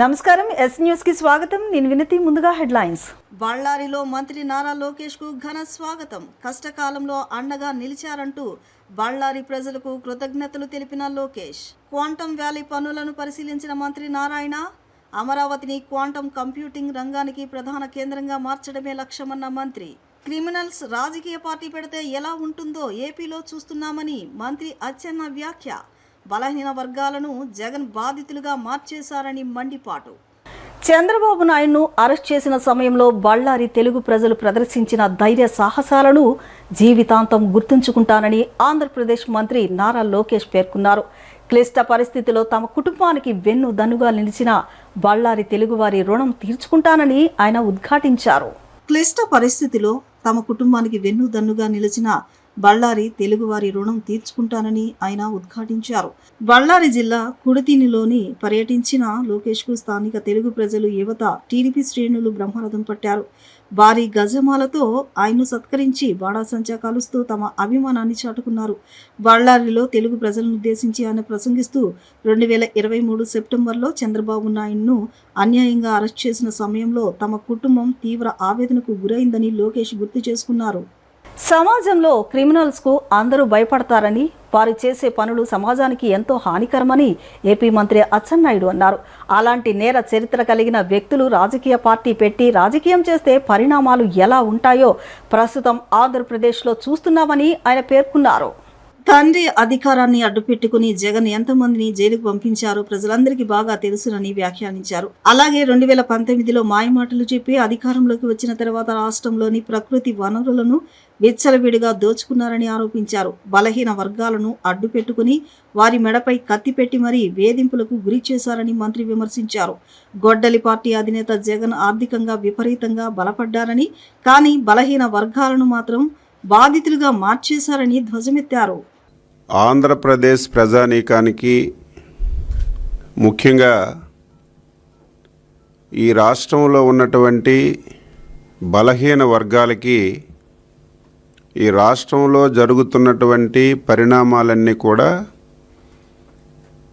నమస్కారం yes news కి స్వాగతం. నేను వినతి. ముందుగా హెడ్లైన్స్. బళ్ళారిలో మంత్రి నారా లోకేష్ కు ఘన స్వాగతం. కష్టకాలంలో అండగా నిలిచారంటూ బళ్ళారి ప్రజలకు కృతజ్ఞతలు తెలిపిన లోకేష్. క్వాంటమ్ వ్యాలీ పనులను పరిశీలించిన మంత్రి నారాయణ, అమరావతిని క్వాంటమ్ కంప్యూటింగ్ రంగానికి ప్రధాన కేంద్రంగా మార్చడమే లక్ష్యమన్న మంత్రి. క్రిమినల్స్ రాజకీయ పార్టీ పెడితే ఎలా ఉంటుందో ఏపీలో చూస్తున్నామని మంత్రి అచ్చెన్న వ్యాఖ్య. బలహీన వర్గాలను జగన్ బాధితులుగా మార్చేశారని మండిపాటు. చంద్రబాబు నాయుడును అరెస్ట్ చేసిన సమయంలో బళ్ళారి తెలుగు ప్రజలు ప్రదర్శించిన ధైర్య సాహసాలను జీవితాంతం గుర్తుంచుకుంటానని ఆంధ్రప్రదేశ్ మంత్రి నారా లోకేష్ పేర్కొన్నారు. క్లిష్ట పరిస్థితిలో తమ కుటుంబానికి వెన్నుదన్నుగా నిలిచిన బళ్ళారి తెలుగువారి రుణం తీర్చుకుంటానని ఆయన ఉద్ఘాటించారు. క్లిష్ట పరిస్థితిలో తమ కుటుంబానికి వెన్నుదన్నుగా నిలిచిన బళ్ళారి తెలుగువారి రుణం తీర్చుకుంటానని ఆయన ఉద్ఘాటించారు. బళ్ళారి జిల్లా కుడితినిలోని పర్యటించిన లోకేష్ కు స్థానిక తెలుగు ప్రజలు, యువత, టీడీపీ శ్రేణులు బ్రహ్మరథం పట్టారు. భారీ గజమాలతో ఆయన్ను సత్కరించి బాణాసంచా కాలుస్తూ తమ అభిమానాన్ని చాటుకున్నారు. బళ్ళారిలో తెలుగు ప్రజలను ఉద్దేశించి ఆయన ప్రసంగిస్తూ 2023 సెప్టెంబర్లో చంద్రబాబు నాయుడును అన్యాయంగా అరెస్ట్ చేసిన సమయంలో తమ కుటుంబం తీవ్ర ఆవేదనకు గురైందని లోకేష్ గుర్తు చేసుకున్నారు. సమాజంలో క్రిమినల్స్ కు అందరూ భయపడతారని, వారు చేసే పనులు సమాజానికి ఎంతో హానికరమని ఏపీ మంత్రి అచ్చెన్నాయుడు అన్నారు. అలాంటి నేర చరిత్ర కలిగిన వ్యక్తులు రాజకీయ పార్టీ పెట్టి రాజకీయం చేస్తే పరిణామాలు ఎలా ఉంటాయో ప్రస్తుతం ఆంధ్రప్రదేశ్లో చూస్తున్నామని ఆయన పేర్కొన్నారు. తండ్రి అధికారాన్ని అడ్డుపెట్టుకుని జగన్ ఎంతమందిని జైలుకు పంపించారో ప్రజలందరికీ బాగా తెలుసునని వ్యాఖ్యానించారు. అలాగే 2019లో మాయమాటలు చెప్పి అధికారంలోకి వచ్చిన తర్వాత రాష్ట్రంలోని ప్రకృతి వనరులను విచ్చలవిడిగా దోచుకున్నారని ఆరోపించారు. బలహీన వర్గాలను అడ్డుపెట్టుకుని వారి మెడపై కత్తిపెట్టి మరీ వేధింపులకు గురి చేశారని మంత్రి విమర్శించారు. గొడ్డలి పార్టీ అధినేత జగన్ ఆర్థికంగా విపరీతంగా బలపడ్డారని, కానీ బలహీన వర్గాలను మాత్రం బాధితులుగా మార్చేశారని ధ్వజమెత్తారు. ఆంధ్రప్రదేశ్ ప్రజానీకానికి, ముఖ్యంగా ఈ రాష్ట్రంలో ఉన్నటువంటి బలహీన వర్గాలకి ఈ రాష్ట్రంలో జరుగుతున్నటువంటి పరిణామాలన్నీ కూడా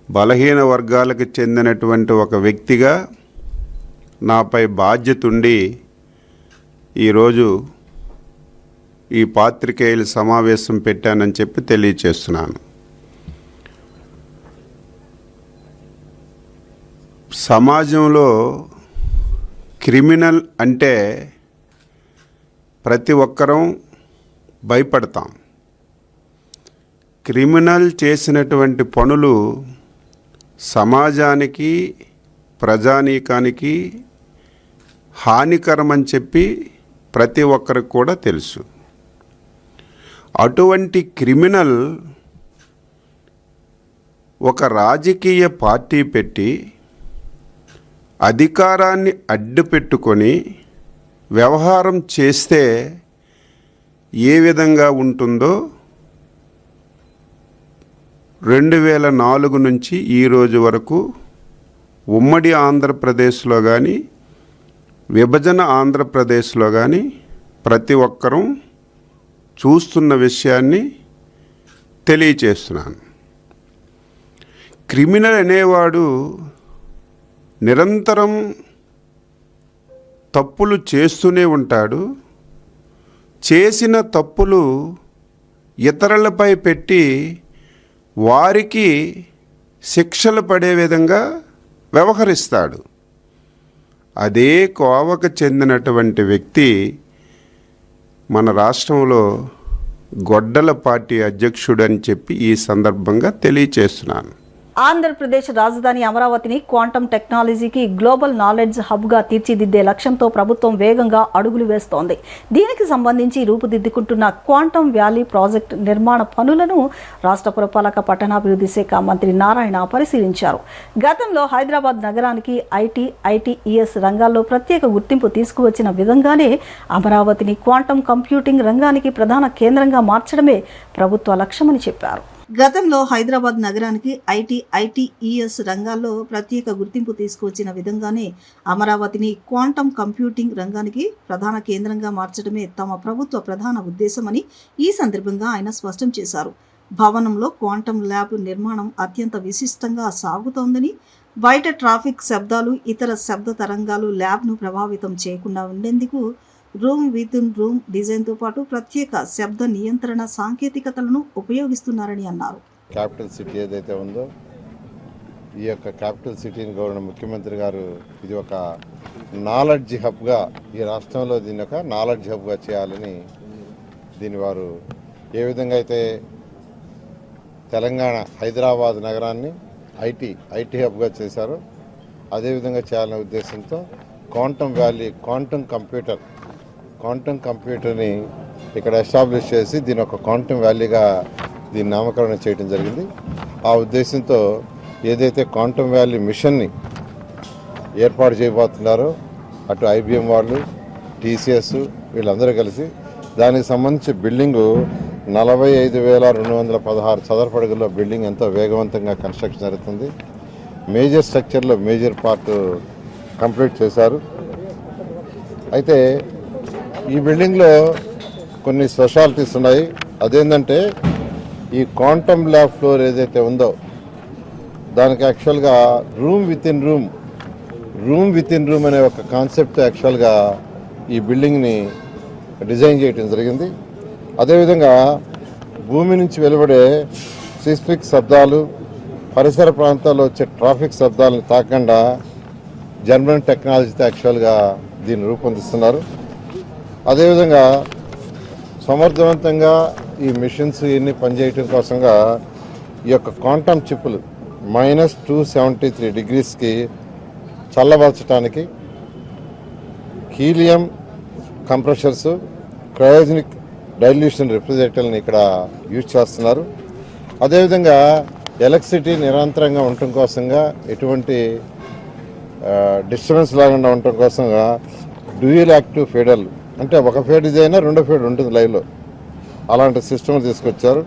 బలహీన వర్గాలకు చెందినటువంటి ఒక వ్యక్తిగా నాపై బాధ్యత ఉండి ఈరోజు ఈ పాత్రికేయుల సమావేశం పెట్టానని చెప్పి తెలియచేస్తున్నాను. సమాజంలో క్రిమినల్ అంటే ప్రతి ఒక్కరం భయపడతాం. క్రిమినల్ చేసినటువంటి పనులు సమాజానికి, ప్రజానీకానికి హానికరమని చెప్పి ప్రతి ఒక్కరికి కూడా తెలుసు. అటువంటి క్రిమినల్ ఒక రాజకీయ పార్టీ పెట్టి అధికారాన్ని అడ్డుపెట్టుకొని వ్యవహారం చేస్తే ఏ విధంగా ఉంటుందో 2004 నుంచి ఈ రోజు వరకు ఉమ్మడి ఆంధ్రప్రదేశ్లో కానీ, విభజన ఆంధ్రప్రదేశ్లో కానీ ప్రతి ఒక్కరూ చూస్తున్న విషయాన్ని తెలియచేస్తున్నాను. క్రిమినల్ అనేవాడు నిరంతరం తప్పులు చేస్తూనే ఉంటాడు. చేసిన తప్పులు ఇతరులపై పెట్టి వారికి శిక్షలు పడే విధంగా వ్యవహరిస్తాడు. అదే కోవకు చెందినటువంటి వ్యక్తి మన రాష్ట్రంలో గొడ్డల పార్టీ అధ్యక్షుడు అని చెప్పి ఈ సందర్భంగా తెలియచేస్తున్నాను. ఆంధ్రప్రదేశ్ రాజధాని అమరావతిని క్వాంటమ్ టెక్నాలజీకి గ్లోబల్ నాలెడ్జ్ హబ్గా తీర్చిదిద్దే లక్ష్యంతో ప్రభుత్వం వేగంగా అడుగులు వేస్తోంది. దీనికి సంబంధించి రూపుదిద్దుకుంటున్న క్వాంటమ్ వ్యాలీ ప్రాజెక్ట్ నిర్మాణ పనులను రాష్ట్ర పురపాలక పట్టణాభివృద్ధి శాఖ మంత్రి నారాయణ పరిశీలించారు. గతంలో హైదరాబాద్ నగరానికి ఐటీఈఎస్ రంగాల్లో ప్రత్యేక గుర్తింపు తీసుకువచ్చిన విధంగానే అమరావతిని క్వాంటమ్ కంప్యూటింగ్ రంగానికి ప్రధాన కేంద్రంగా మార్చడమే ప్రభుత్వ లక్ష్యమని చెప్పారు. గతంలో హైదరాబాద్ నగరానికి ఐటీఈఎస్ రంగాల్లో ప్రత్యేక గుర్తింపు తీసుకువచ్చిన విధంగానే అమరావతిని క్వాంటమ్ కంప్యూటింగ్ రంగానికి ప్రధాన కేంద్రంగా మార్చడమే తమ ప్రభుత్వ ప్రధాన ఉద్దేశమని ఈ సందర్భంగా ఆయన స్పష్టం చేశారు. భవనంలో క్వాంటం ల్యాబ్ నిర్మాణం అత్యంత విశిష్టంగా సాగుతోందని, బయట ట్రాఫిక్ శబ్దాలు, ఇతర శబ్ద తరంగాలు ల్యాబ్ను ప్రభావితం చేయకుండా ఉండేందుకు రూమ్ విత్ ఇన్ రూమ్ డిజైన్తో పాటు ప్రత్యేక శబ్ద నియంత్రణ సాంకేతికతలను ఉపయోగిస్తున్నారని అన్నారు. క్యాపిటల్ సిటీ ఏదైతే ఉందో, ఈ యొక్క క్యాపిటల్ సిటీని గౌరవ ముఖ్యమంత్రి గారు ఇది ఒక నాలెడ్జ్ హబ్గా, ఈ రాష్ట్రంలో దీన్ని ఒక నాలెడ్జ్ హబ్గా చేయాలని దీన్ని వారు ఏ విధంగా అయితే తెలంగాణ హైదరాబాద్ నగరాన్ని ఐటీ హబ్గా చేశారో అదేవిధంగా చేయాలనే ఉద్దేశంతో క్వాంటమ్ వ్యాలీ క్వాంటమ్ కంప్యూటర్ని ఇక్కడ ఎస్టాబ్లిష్ చేసి దీని ఒక క్వాంటమ్ వ్యాలీగా దీన్ని నామకరణం చేయడం జరిగింది. ఆ ఉద్దేశంతో ఏదైతే క్వాంటమ్ వ్యాలీ మిషన్ని ఏర్పాటు చేయబోతున్నారో అటు ఐబిఎం వాళ్ళు, టీసీఎస్ వీళ్ళందరూ కలిసి దానికి సంబంధించి బిల్డింగు 45,216 చదరపు అడుగుల్లో బిల్డింగ్ ఎంతో వేగవంతంగా కన్స్ట్రక్షన్ జరుగుతుంది. మేజర్ స్ట్రక్చర్లో మేజర్ పార్ట్ కంప్లీట్ చేశారు. అయితే ఈ బిల్డింగ్లో కొన్ని స్పెషాలిటీస్ ఉన్నాయి. అదేంటంటే ఈ క్వాంటమ్ ల్యాబ్ ఫ్లోర్ ఏదైతే ఉందో దానికి యాక్చువల్గా రూమ్ విత్ ఇన్ రూమ్ అనే ఒక కాన్సెప్ట్ యాక్చువల్గా ఈ బిల్డింగ్ని డిజైన్ చేయడం జరిగింది. అదేవిధంగా భూమి నుంచి వెలువడే సిస్మిక్ శబ్దాలు, పరిసర ప్రాంతాల్లో వచ్చే ట్రాఫిక్ శబ్దాలను తాకుండా జర్మన్ టెక్నాలజీతో యాక్చువల్గా దీన్ని రూపొందిస్తున్నారు. అదేవిధంగా సమర్థవంతంగా ఈ మిషన్స్ ఇన్ని పనిచేయటం కోసంగా ఈ యొక్క క్వాంటమ్ చిప్పులు -273 డిగ్రీస్కి చల్లబరచడానికి హీలియం కంప్రెషర్స్, క్రయోజనిక్ డైల్యూషన్ రిఫ్రిజిరేటర్ని ఇక్కడ యూజ్ చేస్తున్నారు. అదేవిధంగా ఎలక్ట్రిసిటీ నిరంతరంగా ఉండటం కోసంగా ఎటువంటి డిస్టర్బెన్స్ లేకుండా ఉండటం కోసంగా డ్యూయల్ యాక్టివ్ ఫీడర్లు, అంటే ఒక ఫీడ్ అయినా రెండో ఫీడ్ ఉంటుంది లైవ్లో, అలాంటి సిస్టమ్ తీసుకొచ్చారు.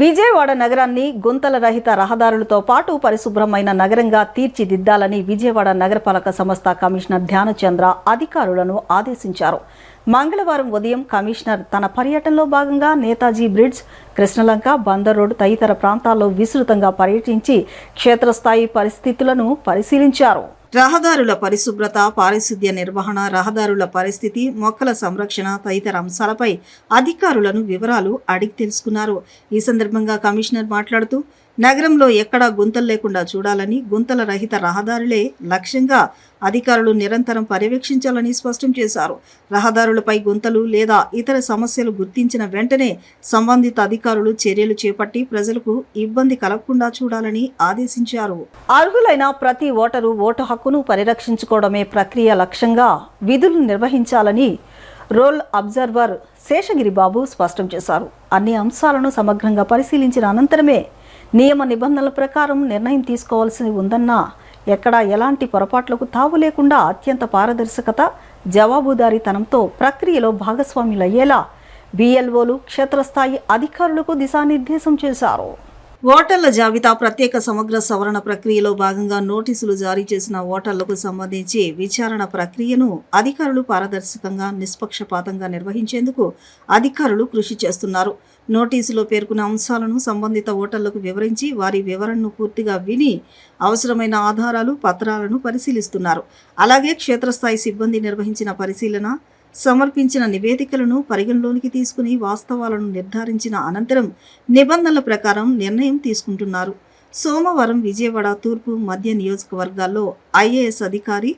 విజయవాడ నగరాన్ని గుంతల రహిత రహదారులతో పాటు పరిశుభ్రమైన నగరంగా తీర్చిదిద్దాలని విజయవాడ నగరపాలక సంస్థ కమిషనర్ ధ్యానచంద్ర అధికారులను ఆదేశించారు. మంగళవారం ఉదయం కమిషనర్ తన పర్యటనలో భాగంగా నేతాజీ బ్రిడ్జ్, కృష్ణలంక, బందర్ రోడ్ తదితర ప్రాంతాల్లో విస్తృతంగా పర్యటించి క్షేత్రస్థాయి పరిస్థితులను పరిశీలించారు. రహదారుల పరిశుభ్రత, పారిశుద్ధ్య నిర్వహణ, రహదారుల పరిస్థితి, మొక్కల సంరక్షణ తదితర అంశాలపై అధికారులను వివరాలు అడిగి తెలుసుకున్నారు. ఈ సందర్భంగా కమిషనర్ మాట్లాడుతూ నగరంలో ఎక్కడా గుంతలు లేకుండా చూడాలని, గుంతల రహిత రహదారులే లక్ష్యంగా అధికారులు నిరంతరం పర్యవేక్షించాలని స్పష్టం చేశారు. రహదారులపై గుంతలు లేదా ఇతర సమస్యలు గుర్తించిన వెంటనే సంబంధిత అధికారులు చర్యలు చేపట్టి ప్రజలకు ఇబ్బంది కలగకుండా చూడాలని ఆదేశించారు. అర్హులైన ప్రతి ఓటరు ఓటు హక్కును పరిరక్షించుకోవడమే ప్రక్రియ లక్ష్యంగా విధులు నిర్వహించాలని రోల్ అబ్జర్వర్ శేషగిరి బాబు స్పష్టం చేశారు. అన్ని అంశాలను సమగ్రంగా పరిశీలించిన అనంతరమే నియమ నిబంధనల ప్రకారం నిర్ణయం తీసుకోవాల్సి ఉందన్నా ఎక్కడా ఎలాంటి పొరపాట్లకు తావు లేకుండా అత్యంత పారదర్శకత, జవాబుదారీతనంతో ప్రక్రియలో భాగస్వాములయ్యేలా బిఎల్ఓలు, క్షేత్రస్థాయి అధికారులకు దిశానిర్దేశం చేశారు. ఓటర్ల జాబితా ప్రత్యేక సమగ్ర సవరణ ప్రక్రియలో భాగంగా నోటీసులు జారీ చేసిన ఓటర్లకు సంబంధించి విచారణ ప్రక్రియను అధికారులు పారదర్శకంగా, నిష్పక్షపాతంగా నిర్వహించేందుకు అధికారులు కృషి చేస్తున్నారు. నోటీసులో పేర్కొన్న అంశాలను సంబంధిత ఓటర్లకు వివరించి వారి వివరణను పూర్తిగా విని అవసరమైన ఆధారాలు, పత్రాలను పరిశీలిస్తున్నారు. అలాగే క్షేత్రస్థాయి సిబ్బంది నిర్వహించిన పరిశీలన, సమర్పించిన నివేదికలను పరిగణలోనికి తీసుకుని వాస్తవాలను నిర్ధారించిన అనంతరం నిబంధనల ప్రకారం నిర్ణయం తీసుకుంటున్నారు. సోమవారం విజయవాడ తూర్పు, మధ్య నియోజకవర్గాల్లో ఐఏఎస్ అధికారి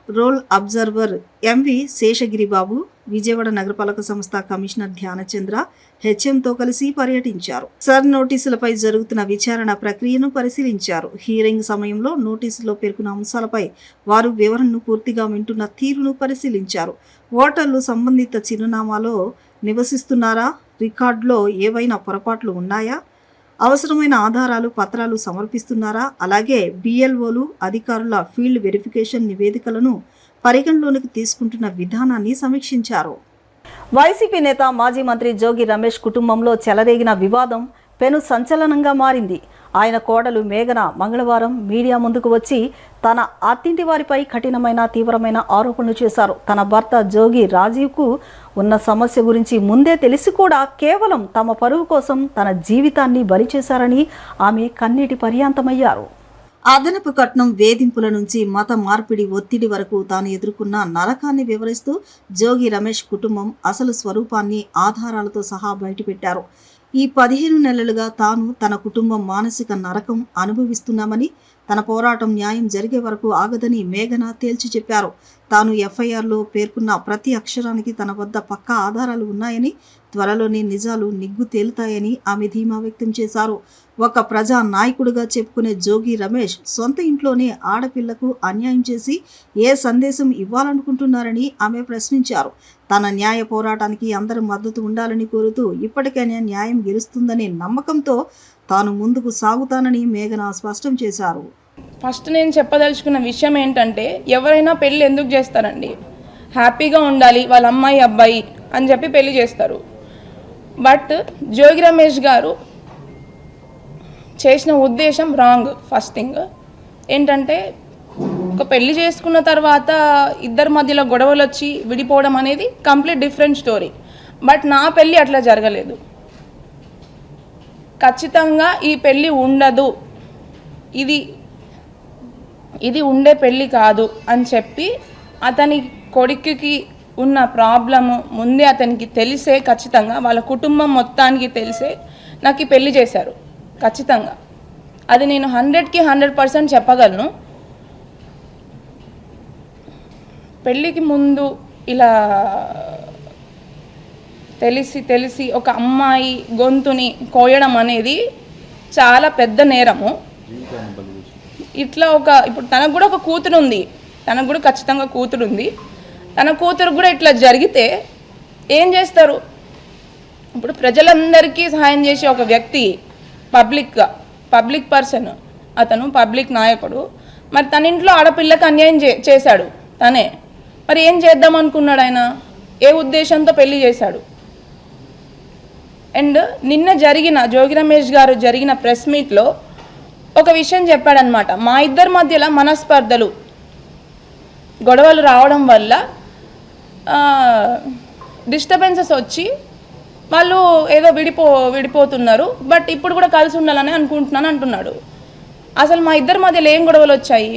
role observer MV Seshagiri Babu, Vijayawada నగరపాలక సంస్థ కమిషనర్ ధ్యానచంద్ర హెచ్ఎంతో కలిసి పర్యటించారు. సర్ నోటీసులపై జరుగుతున్న విచారణ ప్రక్రియను పరిశీలించారు. హీరింగ్ సమయంలో నోటీసులో పేర్కొన్న అంశాలపై వారు వివరణను పూర్తిగా వింటున్న తీరును పరిశీలించారు. ఓటర్లు సంబంధిత చిరునామాలో నివసిస్తున్నారా, రికార్డులో ఏవైనా పొరపాట్లు ఉన్నాయా, అవసరమైన ఆధారాలు, పత్రాలు సమర్పిస్తున్నారా, అలాగే బిఎల్ఓలు, అధికారుల ఫీల్డ్ వెరిఫికేషన్ నివేదికలను పరిగణలోనికి తీసుకుంటున్న విధానాన్ని సమీక్షించారు. వైసీపీ నేత మాజీ మంత్రి జోగి రమేష్ కుటుంబంలో చెలరేగిన వివాదం పెను సంచలనంగా మారింది. ఆయన కోడలు మేఘన మంగళవారం మీడియా ముందుకు వచ్చి తన అత్తింటి వారిపై కఠినమైన తీవ్రమైన ఆరోపణలు చేశారు. తన భర్త జోగి రాజీవ్కు ఉన్న సమస్య గురించి ముందే తెలిసి కూడా కేవలం తమ పరువు కోసం తన జీవితాన్ని బలి చేశారని ఆమె కన్నీటి పర్యాంతమయ్యారు. అదనపు కట్నం, వేధింపుల నుంచి మత మార్పిడి, ఒత్తిడి వరకు తాను ఎదుర్కొన్న నరకాన్ని వివరిస్తూ జోగి రమేష్ కుటుంబం అసలు స్వరూపాన్ని ఆధారాలతో సహా బయటపెట్టారు. ఈ 15 నెలలుగా తాను, తన కుటుంబం మానసిక నరకం అనుభవిస్తున్నామని, తన పోరాటం న్యాయం జరిగే వరకు ఆగదని మేఘన తేల్చి చెప్పారు. తాను ఎఫ్ఐఆర్లో పేర్కొన్న ప్రతి అక్షరానికి తన వద్ద పక్కా ఆధారాలు ఉన్నాయని, త్వరలోనే నిజాలు నిగ్గు తేలుతాయని ఆమె ధీమా వ్యక్తం చేశారు. ఒక ప్రజా నాయకుడిగా చెప్పుకునే జోగి రమేష్ సొంత ఇంట్లోనే ఆడపిల్లకు అన్యాయం చేసి ఏ సందేశం ఇవ్వాలనుకుంటున్నారని ఆమె ప్రశ్నించారు. తన న్యాయ పోరాటానికి అందరి మద్దతు ఉండాలని కోరుతూ ఇప్పటికైనా న్యాయం గెలుస్తుందనే నమ్మకంతో తాను ముందుకు సాగుతానని మేఘన స్పష్టం చేశారు. ఫస్ట్ నేను చెప్పదలుచుకున్న విషయం ఏంటంటే, ఎవరైనా పెళ్ళి ఎందుకు చేస్తారండి? హ్యాపీగా ఉండాలి వాళ్ళ అమ్మాయి అబ్బాయి అని చెప్పి పెళ్లి చేస్తారు. బట్ జోగి రమేష్ గారు చేసిన ఉద్దేశం రాంగ్. ఫస్ట్ థింగ్ ఏంటంటే, ఒక పెళ్లి చేసుకున్న తర్వాత ఇద్దరి మధ్యలో గొడవలు వచ్చి విడిపోవడం అనేది కంప్లీట్ డిఫరెంట్ స్టోరీ. బట్ నా పెళ్ళి అట్లా జరగలేదు. ఖచ్చితంగా ఈ పెళ్ళి ఉండదు, ఇది ఉండే పెళ్ళి కాదు అని చెప్పి అతని కొడుకుకి ఉన్న ప్రాబ్లము ముందే అతనికి తెలిసే, ఖచ్చితంగా వాళ్ళ కుటుంబం మొత్తానికి తెలిసే నాకు ఈ పెళ్ళి చేశారు. ఖచ్చితంగా అది నేను 100కి 100% చెప్పగలను. పెళ్ళికి ముందు ఇలా తెలిసి ఒక అమ్మాయి గొంతుని కోయడం అనేది చాలా పెద్ద నేరము. ఇట్లా ఇప్పుడు తనకు కూడా ఒక కూతురు ఉంది, తనకు కూడా ఖచ్చితంగా కూతురు ఉంది. తన కూతురు కూడా ఇట్లా జరిగితే ఏం చేస్తారు? ఇప్పుడు ప్రజలందరికీ సహాయం చేసే ఒక వ్యక్తి, పబ్లిక్ పర్సన్, అతను పబ్లిక్ నాయకుడు. మరి తన ఇంట్లో ఆడపిల్లకి అన్యాయం చేశాడు తనే. మరి ఏం చేద్దాం అనుకున్నాడు ఆయన? ఏ ఉద్దేశంతో పెళ్లి చేశాడు? అండ్ నిన్న జోగి రమేష్ గారు జరిగిన ప్రెస్ మీట్లో ఒక విషయం చెప్పాడనమాట. మా ఇద్దరి మధ్యలో మనస్పర్ధలు, గొడవలు రావడం వల్ల డిస్టర్బెన్సెస్ వచ్చి వాళ్ళు ఏదో విడిపోతున్నారు, బట్ ఇప్పుడు కూడా కలిసి ఉండాలని అనుకుంటున్నాను అంటున్నాడు. అసలు మా ఇద్దరి మధ్యలో ఏం గొడవలు వచ్చాయి?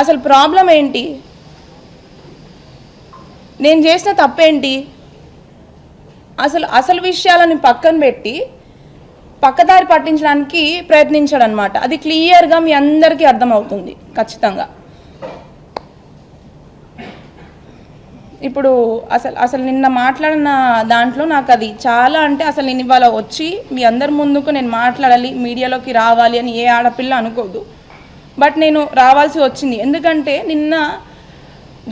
అసలు ప్రాబ్లం ఏంటి? నేను చేసిన తప్పేంటి? అసలు విషయాలని పక్కన పెట్టి పక్కదారి పట్టించడానికి ప్రయత్నించాడు అనమాట. అది క్లియర్గా మీ అందరికీ అర్థమవుతుంది ఖచ్చితంగా. ఇప్పుడు అసలు నిన్న మాట్లాడిన దాంట్లో నాకు అది చాలా, అంటే అసలు నేను ఇవాళ వచ్చి మీ అందరి ముందుకు నేను మాట్లాడాలి, మీడియాలోకి రావాలి అని ఏ ఆడపిల్ల అనుకోదు. బట్ నేను రావాల్సి వచ్చింది. ఎందుకంటే నిన్న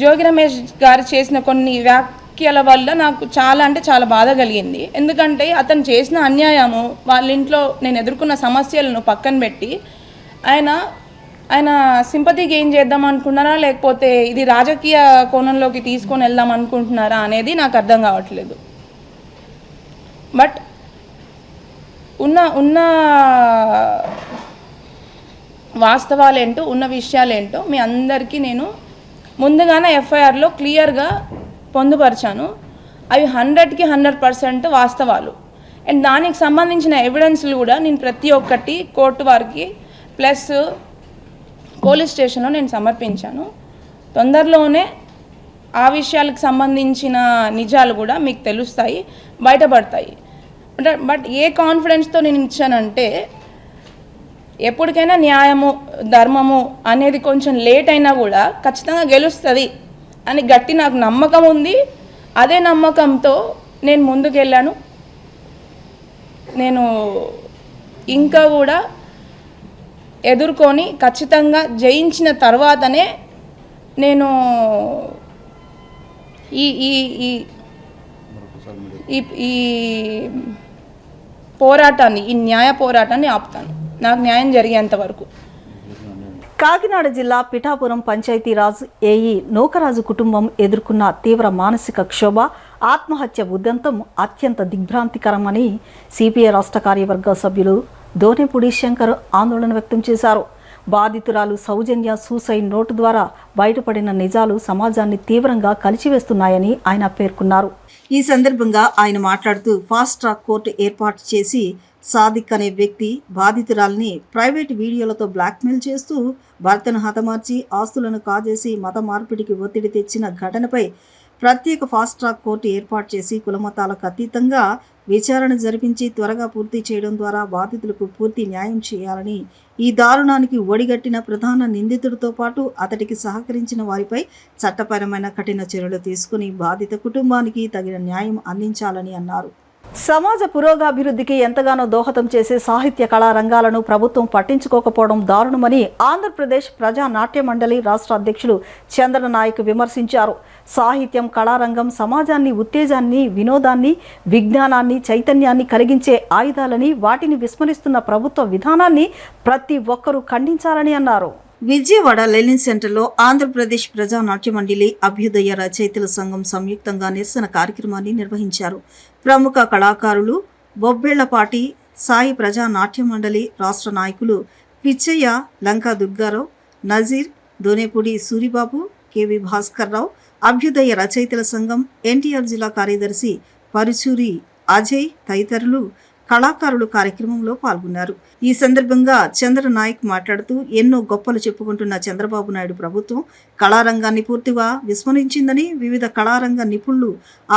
జోగి రమేష్ గారు చేసిన కొన్ని వ్యాఖ్యల వల్ల నాకు చాలా, అంటే చాలా బాధ కలిగింది. ఎందుకంటే అతను చేసిన అన్యాయము, వాళ్ళ ఇంట్లో నేను ఎదుర్కొన్న సమస్యలను పక్కన పెట్టి ఆయన సింపతి గెయిన్ చేద్దాం అనుకుంటున్నారా, లేకపోతే ఇది రాజకీయ కోణంలోకి తీసుకొని వెళ్దాం అనుకుంటున్నారా అనేది నాకు అర్థం కావట్లేదు. బట్ ఉన్న వాస్తవాలేంటో, ఉన్న విషయాలేంటో మీ అందరికీ నేను ముందుగానే ఎఫ్ఐఆర్లో క్లియర్గా పొందుపరిచాను. అవి 100కి 100% వాస్తవాలు. అండ్ దానికి సంబంధించిన ఎవిడెన్స్లు కూడా నేను ప్రతి ఒక్కటి కోర్టు వారికి ప్లస్ పోలీస్ స్టేషన్లో నేను సమర్పించాను. తొందరలోనే ఆ విషయాలకు సంబంధించిన నిజాలు కూడా మీకు తెలుస్తాయి, బయటపడతాయి. బట్ ఏ కాన్ఫిడెన్స్తో నేను ఇచ్చానంటే, ఎప్పటికైనా న్యాయము ధర్మము అనేది కొంచెం లేట్ అయినా కూడా ఖచ్చితంగా గెలుస్తుంది అని గట్టి నాకు నమ్మకం ఉంది. అదే నమ్మకంతో నేను ముందుకెళ్ళాను. నేను ఇంకా కూడా ఎదుర్కొని ఖచ్చితంగా జయించిన తర్వాతనే నేను ఈ పోరాటాన్ని, ఈ న్యాయ పోరాటాన్ని ఆపుతాను, నాకు న్యాయం జరిగేంత వరకు. కాకినాడ జిల్లా పిఠాపురం పంచాయతీరాజ్ ఏఈ నూకరాజు కుటుంబం ఎదుర్కొన్న తీవ్ర మానసిక క్షోభ, ఆత్మహత్య ఉదంతం అత్యంత దిగ్భ్రాంతికరమని సిపిఐ రాష్ట్ర కార్యవర్గ సభ్యులు దోనేపూడి శంకర్ ఆందోళన వ్యక్తం చేశారు. బాధితురాలు సౌజన్య సూసైడ్ నోటు ద్వారా బయటపడిన నిజాలు సమాజాన్ని తీవ్రంగా కలిచివేస్తున్నాయని ఆయన పేర్కొన్నారు. ఈ సందర్భంగా ఆయన మాట్లాడుతూ ఫాస్ట్ ట్రాక్ కోర్టు ఏర్పాటు చేసి సాదిక్ అనే వ్యక్తి బాధితురాల్ని ప్రైవేట్ వీడియోలతో బ్లాక్మెయిల్ చేస్తూ భర్తను హతమార్చి ఆస్తులను కాజేసి మత మార్పిడికి ఒత్తిడి తెచ్చిన ఘటనపై ప్రత్యేక ఫాస్ట్ ట్రాక్ కోర్టు ఏర్పాటు చేసి కులమతాలకు అతీతంగా విచారణ జరిపించి త్వరగా పూర్తి చేయడం ద్వారా బాధితులకు పూర్తి న్యాయం చేయాలని, ఈ దారుణానికి ఒడిగట్టిన ప్రధాన నిందితుడితో పాటు అతడికి సహకరించిన వారిపై చట్టపరమైన కఠిన చర్యలు తీసుకుని బాధిత కుటుంబానికి తగిన న్యాయం అందించాలని అన్నారు. సమాజ పురోగాభివృద్ధికి ఎంతగానో దోహదం చేసే సాహిత్య కళా రంగాలను ప్రభుత్వం పట్టించుకోకపోవడం దారుణమని ఆంధ్రప్రదేశ్ ప్రజా నాట్య మండలి రాష్ట్ర అధ్యక్షులు చంద్రనాయక్ విమర్శించారు. సాహిత్యం కళారంగం సమాజాన్ని ఉత్తేజాన్ని, వినోదాన్ని, విజ్ఞానాన్ని, చైతన్యాన్ని కలిగించే ఆయుధాలని, వాటిని విస్మరిస్తున్న ప్రభుత్వ విధానాన్ని ప్రతి ఒక్కరూ ఖండించాలని అన్నారు. విజయవాడ లెనిన్ సెంటర్లో ఆంధ్రప్రదేశ్ ప్రజా నాట్య మండలి, అభ్యుదయ రచయితల సంఘం సంయుక్తంగా నిరసన కార్యక్రమాన్ని నిర్వహించారు. ప్రముఖ కళాకారులు బొబ్బేళ్లపాటి సాయి ప్రజా నాట్య మండలి రాష్ట్ర నాయకులు పిచ్చయ్య, లంకా దుర్గారావు, నజీర్, దోనేపూడి సూరిబాబు, కెవి భాస్కర్ రావు, అభ్యుదయ రచయితల సంఘం ఎన్టీఆర్ జిల్లా కార్యదర్శి పరుచూరి అజయ్ తదితరులు కళాకారులు కార్యక్రమంలో పాల్గొన్నారు. ఈ సందర్భంగా చంద్రనాయక్ మాట్లాడుతూ ఎన్నో గొప్పలు చెప్పుకుంటున్న చంద్రబాబు నాయుడు ప్రభుత్వం కళారంగాన్ని పూర్తిగా విస్మరించిందని, వివిధ కళారంగ నిపుణులు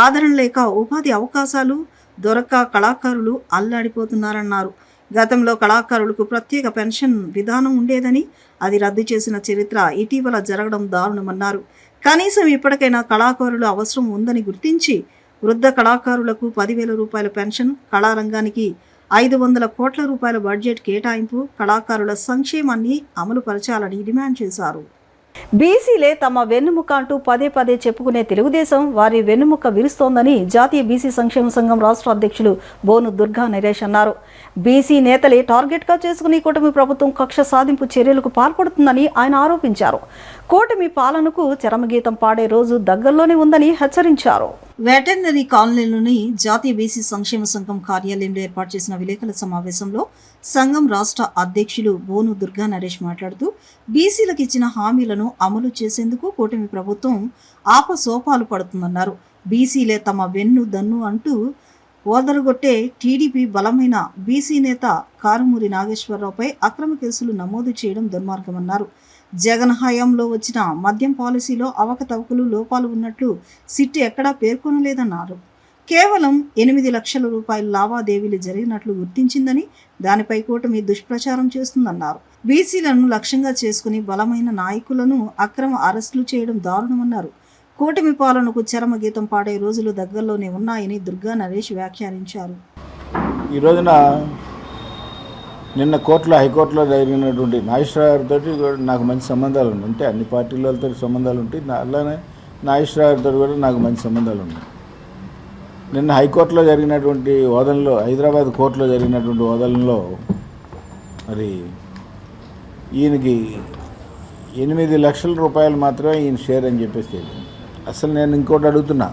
ఆదరణ లేక ఉపాధి అవకాశాలు దొరక్క కళాకారులు అల్లాడిపోతున్నారన్నారు. గతంలో కళాకారులకు ప్రత్యేక పెన్షన్ విధానం ఉండేదని, అది రద్దు చేసిన చరిత్ర ఇటీవల జరగడం దారుణమన్నారు. కనీసం ఇప్పటికైనా కళాకారుల అవసరం ఉందని గుర్తించి వృద్ధ కళాకారులకు 10,000 రూపాయల పెన్షన్, కళారంగానికి 500 కోట్ల రూపాయల బడ్జెట్ కేటాయింపు, కళాకారుల సంక్షేమాన్ని అమలు పరచాలని డిమాండ్ చేశారు. బీసీలే తమ వెన్నుముక అంటూ పదే పదే చెప్పుకునే తెలుగుదేశం వారి వెన్నుముక విరుస్తోందని జాతీయ బీసీ సంక్షేమ సంఘం రాష్ట్ర అధ్యక్షులు బోను దుర్గా నరేష్ అన్నారు. బీసీ నేతలే టార్గెట్గా చేసుకుని కూటమి ప్రభుత్వం కక్ష సాధింపు చర్యలకు పాల్పడుతుందని ఆయన ఆరోపించారు. కూటమి పాలనకు చరమగీతం పాడే రోజు దగ్గరలోనే ఉందని హెచ్చరించారు. వెటర్నరీ కాలనీలోని జాతీయ బీసీ సంక్షేమ సంఘం కార్యాలయంలో ఏర్పాటు చేసిన విలేకరుల సమావేశంలో సంఘం రాష్ట్ర అధ్యక్షులు బోను దుర్గా నరేష్ మాట్లాడుతూ బీసీలకు ఇచ్చిన హామీలను అమలు చేసేందుకు కూటమి ప్రభుత్వం ఆపసోపాలు పడుతుందన్నారు. బీసీలే తమ వెన్ను దన్ను అంటూ ఓదరగొట్టే టీడీపీ బలమైన బీసీ నేత కారుమూరి నాగేశ్వరరావుపై అక్రమ కేసులు నమోదు చేయడం దుర్మార్గమన్నారు. జగన్ హయాంలో వచ్చిన మద్యం పాలసీలో అవకతవకలు, లోపాలు ఉన్నట్లు సిట్ ఎక్కడా పేర్కొనలేదన్నారు. కేవలం 8 లక్షల రూపాయల లావాదేవీలు జరిగినట్లు గుర్తించిందని, దానిపై కూటమి దుష్ప్రచారం చేస్తుందన్నారు. బీసీలను లక్ష్యంగా చేసుకుని బలమైన నాయకులను అక్రమ అరెస్టులు చేయడం దారుణమన్నారు. కూటమి పాలనకు చరమగీతం పాడే రోజులు దగ్గరలోనే ఉన్నాయని దుర్గా నరేష్ వ్యాఖ్యానించారు. ఈ రోజున నిన్న కోర్టులో, హైకోర్టులో జరిగినటువంటి నాగేశ్వరరావుతో నాకు మంచి సంబంధాలు ఉన్నాయి. అంటే అన్ని పార్టీలతో సంబంధాలు ఉంటాయి, అలానే నాగేశ్వరరావుతో కూడా నాకు మంచి సంబంధాలు ఉన్నాయి. నిన్న హైకోర్టులో జరిగినటువంటి వాదనలో, హైదరాబాద్ కోర్టులో జరిగినటువంటి వాదనలో మరి ఈయనకి 8 లక్షల రూపాయలు మాత్రమే ఈయన షేర్ అని చెప్పేసి తెలియదు. అసలు నేను ఇంకోటి అడుగుతున్నా,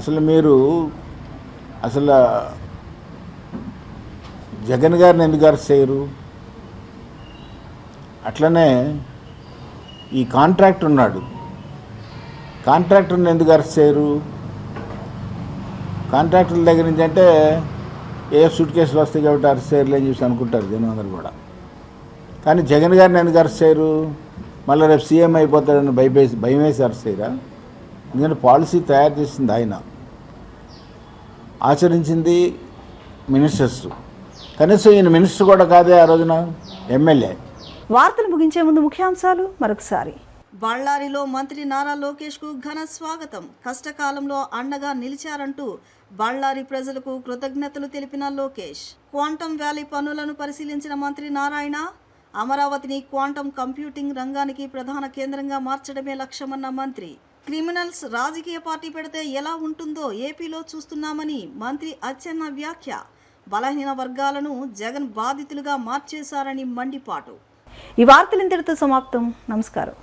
అసలు మీరు అసలు జగన్ గారిని ఎందుకు అరెస్ట్ చేయరు? అట్లనే ఈ కాంట్రాక్టర్ ఉన్నాడు, కాంట్రాక్టర్ని ఎందుకు అరెస్ట్ చేయరు? కాంట్రాక్టర్ల దగ్గర నుంచి అంటే ఏ సూట్ కేసులు వస్తాయి కాబట్టి అరెస్ట్ చేయరు అని చెప్పి అనుకుంటారు జనం అందరూ కూడా. కానీ జగన్ గారిని ఎందుకు అరెస్ట్ చేయరు? మళ్ళీ రేపు సీఎం అయిపోతాడని భయం వేసి అరెస్ట్ చేయరా? ఎందుకంటే పాలసీ తయారు చేసింది ఆయన, ఆచరించింది మినిస్టర్స్. కనీసం ఈయన మినిస్టర్ కూడా కాదే ఆ రోజున, ఎమ్మెల్యే. వార్తలు ముగించే ముందు ముఖ్యాంశాలు మరొకసారి. బళ్ళారిలో మంత్రి నారా లోకేష్ కు ఘన స్వాగతం. కష్టకాలంలో అండగా నిలిచారంటూ బళ్ళారి ప్రజలకు కృతజ్ఞతలు తెలిపిన లోకేష్. క్వాంటమ్ వ్యాలీ పనులను పరిశీలించిన మంత్రి నారాయణ, అమరావతిని క్వాంటమ్ కంప్యూటింగ్ రంగానికి ప్రధాన కేంద్రంగా మార్చడమే లక్ష్యమన్న మంత్రి. క్రిమినల్స్ రాజకీయ పార్టీ పెడితే ఎలా ఉంటుందో ఏపీలో చూస్తున్నామని మంత్రి అచ్చెన్న వ్యాఖ్య. బలహీన వర్గాలను జగన్ బాధితులుగా మార్చేశారని మండిపాటు. ఈ వార్తలు ఇంతటితో సమాప్తం. నమస్కారం.